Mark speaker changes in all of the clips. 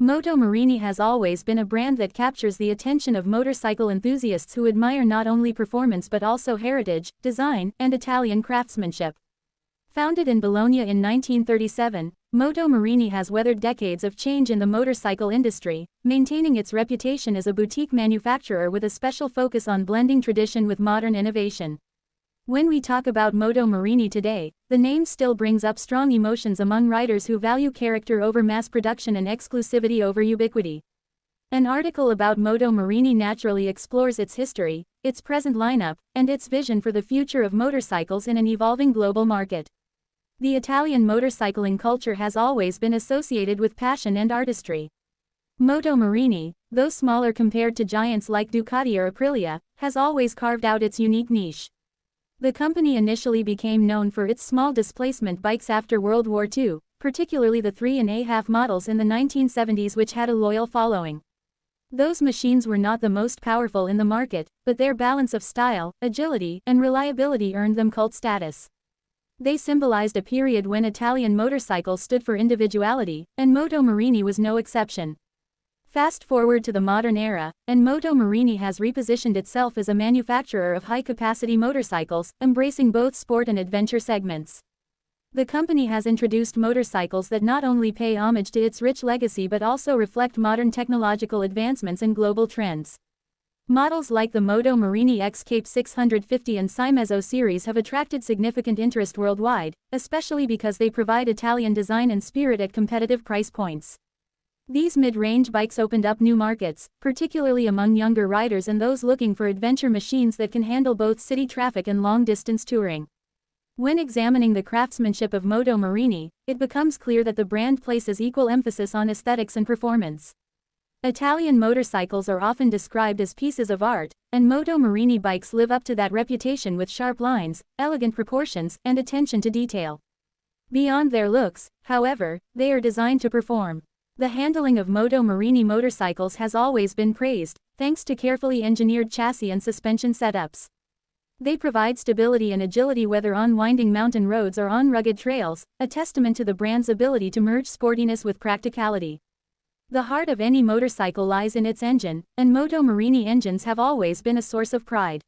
Speaker 1: Moto Morini has always been a brand that captures the attention of motorcycle enthusiasts who admire not only performance but also heritage, design, and Italian craftsmanship. Founded in Bologna in 1937, Moto Morini has weathered decades of change in the motorcycle industry, maintaining its reputation as a boutique manufacturer with a special focus on blending tradition with modern innovation. When we talk about Moto Morini today, the name still brings up strong emotions among riders who value character over mass production and exclusivity over ubiquity. An article about Moto Morini naturally explores its history, its present lineup, and its vision for the future of motorcycles in an evolving global market. The Italian motorcycling culture has always been associated with passion and artistry. Moto Morini, though smaller compared to giants like Ducati or Aprilia, has always carved out its unique niche. The company initially became known for its small displacement bikes after World War II, particularly the 3.5 models in the 1970s which had a loyal following. Those machines were not the most powerful in the market, but their balance of style, agility, and reliability earned them cult status. They symbolized a period when Italian motorcycles stood for individuality, and Moto Morini was no exception. Fast forward to the modern era, and Moto Morini has repositioned itself as a manufacturer of high-capacity motorcycles, embracing both sport and adventure segments. The company has introduced motorcycles that not only pay homage to its rich legacy but also reflect modern technological advancements and global trends. Models like the Moto Morini X Cape 650 and Cimezzo series have attracted significant interest worldwide, especially because they provide Italian design and spirit at competitive price points. These mid-range bikes opened up new markets, particularly among younger riders and those looking for adventure machines that can handle both city traffic and long-distance touring. When examining the craftsmanship of Moto Morini, it becomes clear that the brand places equal emphasis on aesthetics and performance. Italian motorcycles are often described as pieces of art, and Moto Morini bikes live up to that reputation with sharp lines, elegant proportions, and attention to detail. Beyond their looks, however, they are designed to perform. The handling of Moto Morini motorcycles has always been praised, thanks to carefully engineered chassis and suspension setups. They provide stability and agility whether on winding mountain roads or on rugged trails, a testament to the brand's ability to merge sportiness with practicality. The heart of any motorcycle lies in its engine, and Moto Morini engines have always been a source of pride.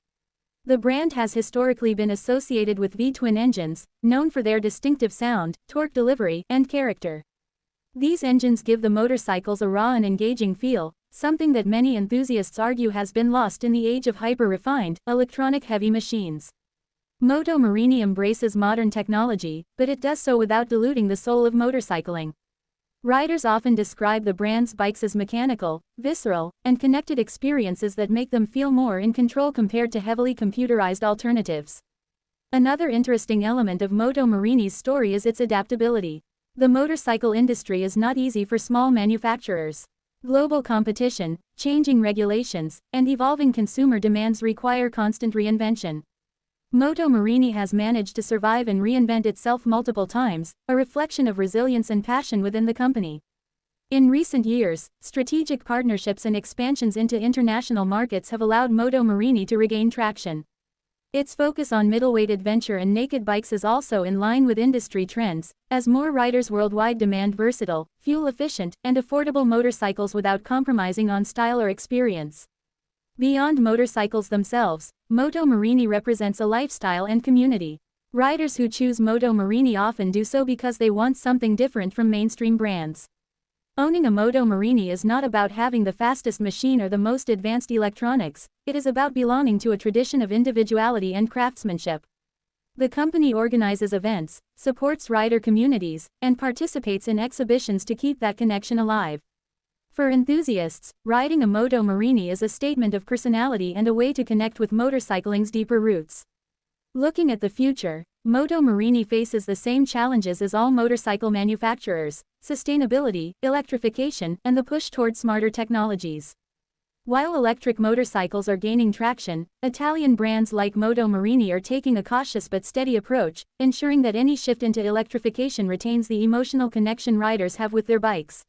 Speaker 1: The brand has historically been associated with V-twin engines, known for their distinctive sound, torque delivery, and character. These engines give the motorcycles a raw and engaging feel, something that many enthusiasts argue has been lost in the age of hyper-refined, electronic-heavy machines. Moto Morini embraces modern technology, but it does so without diluting the soul of motorcycling. Riders often describe the brand's bikes as mechanical, visceral, and connected experiences that make them feel more in control compared to heavily computerized alternatives. Another interesting element of Moto Morini's story is its adaptability. The motorcycle industry is not easy for small manufacturers. Global competition, changing regulations, and evolving consumer demands require constant reinvention. Moto Morini has managed to survive and reinvent itself multiple times, a reflection of resilience and passion within the company. In recent years, strategic partnerships and expansions into international markets have allowed Moto Morini to regain traction. Its focus on middleweight adventure and naked bikes is also in line with industry trends, as more riders worldwide demand versatile, fuel-efficient, and affordable motorcycles without compromising on style or experience. Beyond motorcycles themselves, Moto Morini represents a lifestyle and community. Riders who choose Moto Morini often do so because they want something different from mainstream brands. Owning a Moto Morini is not about having the fastest machine or the most advanced electronics, it is about belonging to a tradition of individuality and craftsmanship. The company organizes events, supports rider communities, and participates in exhibitions to keep that connection alive. For enthusiasts, riding a Moto Morini is a statement of personality and a way to connect with motorcycling's deeper roots. Looking at the future, Moto Morini faces the same challenges as all motorcycle manufacturers: sustainability, electrification, and the push toward smarter technologies. While electric motorcycles are gaining traction, Italian brands like Moto Morini are taking a cautious but steady approach, ensuring that any shift into electrification retains the emotional connection riders have with their bikes.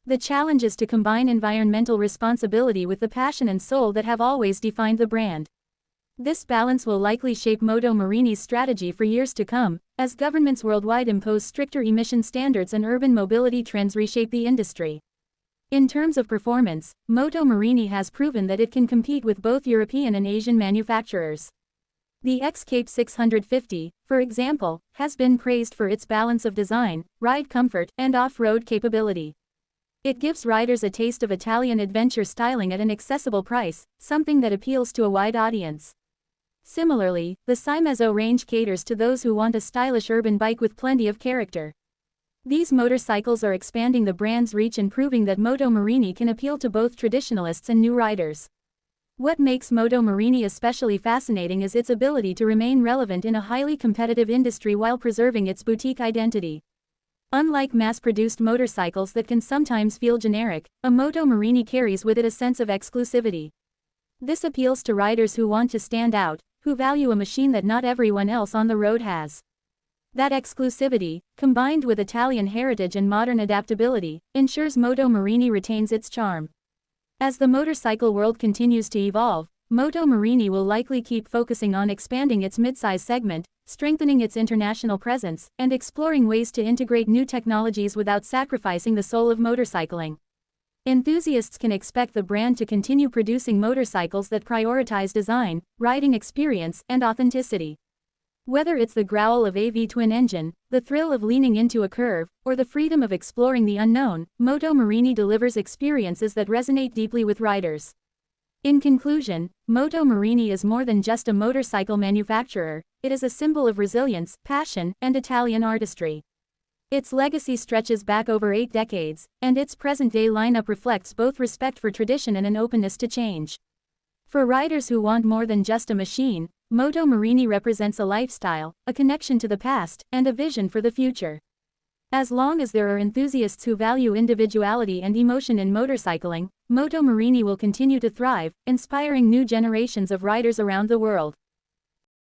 Speaker 1: The challenge is to combine environmental responsibility with the passion and soul that have always defined the brand. This balance will likely shape Moto Morini's strategy for years to come, as governments worldwide impose stricter emission standards and urban mobility trends reshape the industry. In terms of performance, Moto Morini has proven that it can compete with both European and Asian manufacturers. The X-Cape 650, for example, has been praised for its balance of design, ride comfort, and off-road capability. It gives riders a taste of Italian adventure styling at an accessible price, something that appeals to a wide audience. Similarly, the Mezzo range caters to those who want a stylish urban bike with plenty of character. These motorcycles are expanding the brand's reach and proving that Moto Morini can appeal to both traditionalists and new riders. What makes Moto Morini especially fascinating is its ability to remain relevant in a highly competitive industry while preserving its boutique identity. Unlike mass-produced motorcycles that can sometimes feel generic, a Moto Morini carries with it a sense of exclusivity. This appeals to riders who want to stand out, who value a machine that not everyone else on the road has. That exclusivity, combined with Italian heritage and modern adaptability, ensures Moto Morini retains its charm. As the motorcycle world continues to evolve, Moto Morini will likely keep focusing on expanding its midsize segment, strengthening its international presence, and exploring ways to integrate new technologies without sacrificing the soul of motorcycling. Enthusiasts can expect the brand to continue producing motorcycles that prioritize design, riding experience, and authenticity. Whether it's the growl of a V-twin engine, the thrill of leaning into a curve, or the freedom of exploring the unknown, Moto Morini delivers experiences that resonate deeply with riders. In conclusion, Moto Morini is more than just a motorcycle manufacturer, it is a symbol of resilience, passion, and Italian artistry. Its legacy stretches back over 8 decades, and its present-day lineup reflects both respect for tradition and an openness to change. For riders who want more than just a machine, Moto Morini represents a lifestyle, a connection to the past, and a vision for the future. As long as there are enthusiasts who value individuality and emotion in motorcycling, Moto Morini will continue to thrive, inspiring new generations of riders around the world.